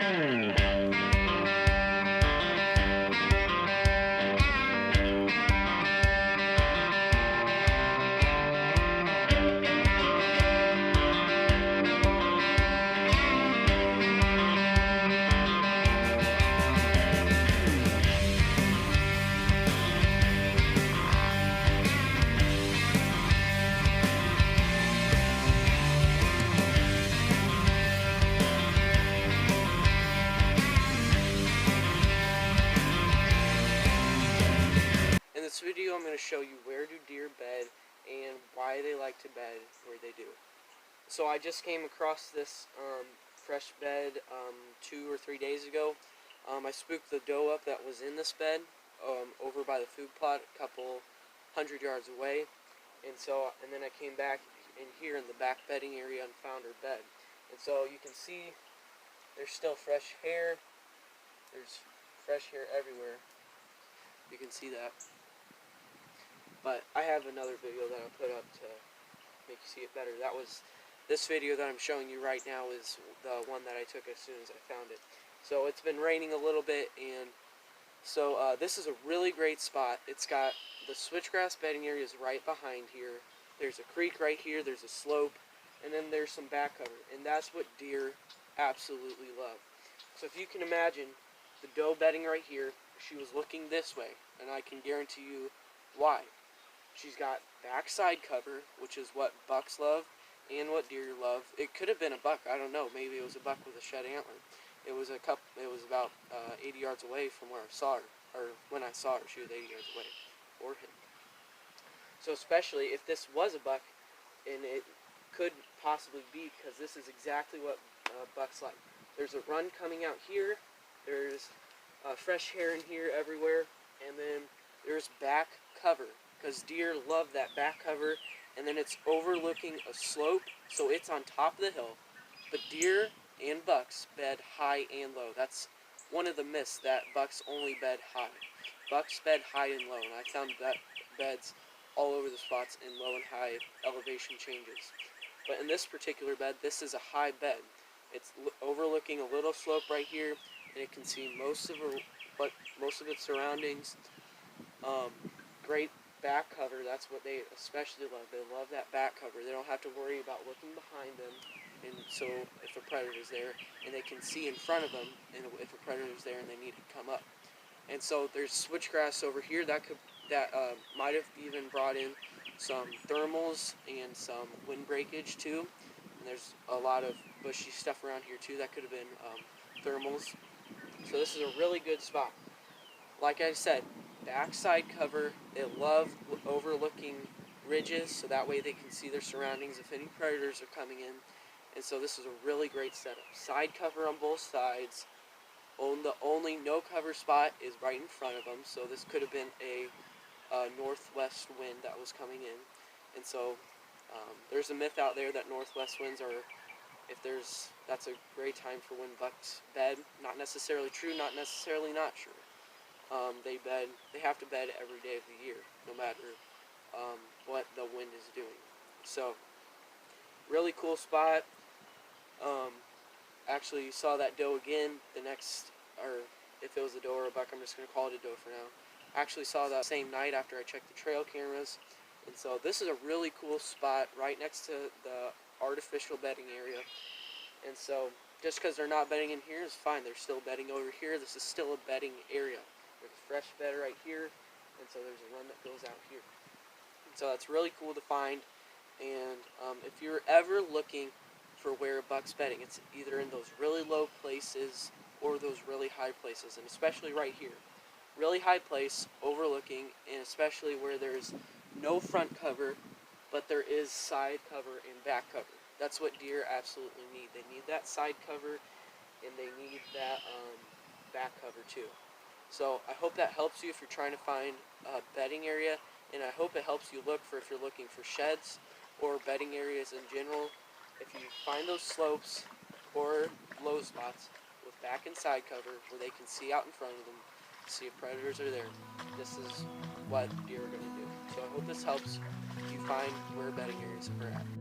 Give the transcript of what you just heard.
In this video, I'm going to show you where do deer bed and why they like to bed where they do. So I just came across this fresh bed 2 or 3 days ago. I spooked the doe up that was in this bed over by the food plot a couple 100 yards away. And then I came back in here in the back bedding area and found her bed. And so you can see there's still fresh hair. There's fresh hair everywhere. You can see that. But I have another video that I'll put up to make you see it better. This video that I'm showing you right now is the one that I took as soon as I found it. So it's been raining a little bit, and so this is a really great spot. It's got the switchgrass bedding area is right behind here. There's a creek right here. There's a slope, and then there's some back cover, and that's what deer absolutely love. So if you can imagine the doe bedding right here, she was looking this way, and I can guarantee you why. She's got backside cover, which is what bucks love and what deer love. It could have been a buck. I don't know. Maybe it was a buck with a shed antler. It was about 80 yards away from where I saw her, or when I saw her, she was 80 yards away, or him. So especially if this was a buck, and it could possibly be, because this is exactly what bucks like. There's a run coming out here. There's fresh hair in here everywhere, and then there's back cover. Because deer love that back cover, and then it's overlooking a slope, so it's on top of the hill. But deer and bucks bed high and low. That's one of the myths, that bucks only bed high. Bucks bed high and low, and I found that beds all over the spots in low and high elevation changes. But in this particular bed, this is a high bed. It's overlooking a little slope right here, and it can see most of its surroundings. Great back cover, that's what they especially love. They love that back cover. They don't have to worry about looking behind them, and so if a predator's there, and they can see in front of them, and if a predator's there and they need to come up. And so there's switchgrass over here that might have even brought in some thermals and some wind breakage too. And there's a lot of bushy stuff around here too that could have been thermals. So this is a really good spot. Like I said, backside cover. They love overlooking ridges, so that way they can see their surroundings if any predators are coming in. And so this is a really great setup. Side cover on both sides. The only no cover spot is right in front of them, so this could have been a northwest wind that was coming in. And so there's a myth out there that northwest winds are, that's a great time for when bucks bed. Not necessarily true, not necessarily not true. They have to bed every day of the year, no matter what the wind is doing. So, really cool spot. Actually saw that doe again or if it was a doe or a buck, I'm just going to call it a doe for now. Actually saw that same night after I checked the trail cameras. And so this is a really cool spot right next to the artificial bedding area. And so just because they're not bedding in here is fine. They're still bedding over here. This is still a bedding area. There's a fresh bed right here, and so there's a run that goes out here. And so that's really cool to find. And if you're ever looking for where buck's bedding, it's either in those really low places or those really high places, and especially right here. Really high place, overlooking, and especially where there's no front cover, but there is side cover and back cover. That's what deer absolutely need. They need that side cover, and they need that back cover too. So I hope that helps you if you're trying to find a bedding area, and I hope it helps you look for if you're looking for sheds or bedding areas in general. If you find those slopes or low spots with back and side cover where they can see out in front of them, see if predators are there, this is what deer are going to do. So I hope this helps you find where bedding areas are at.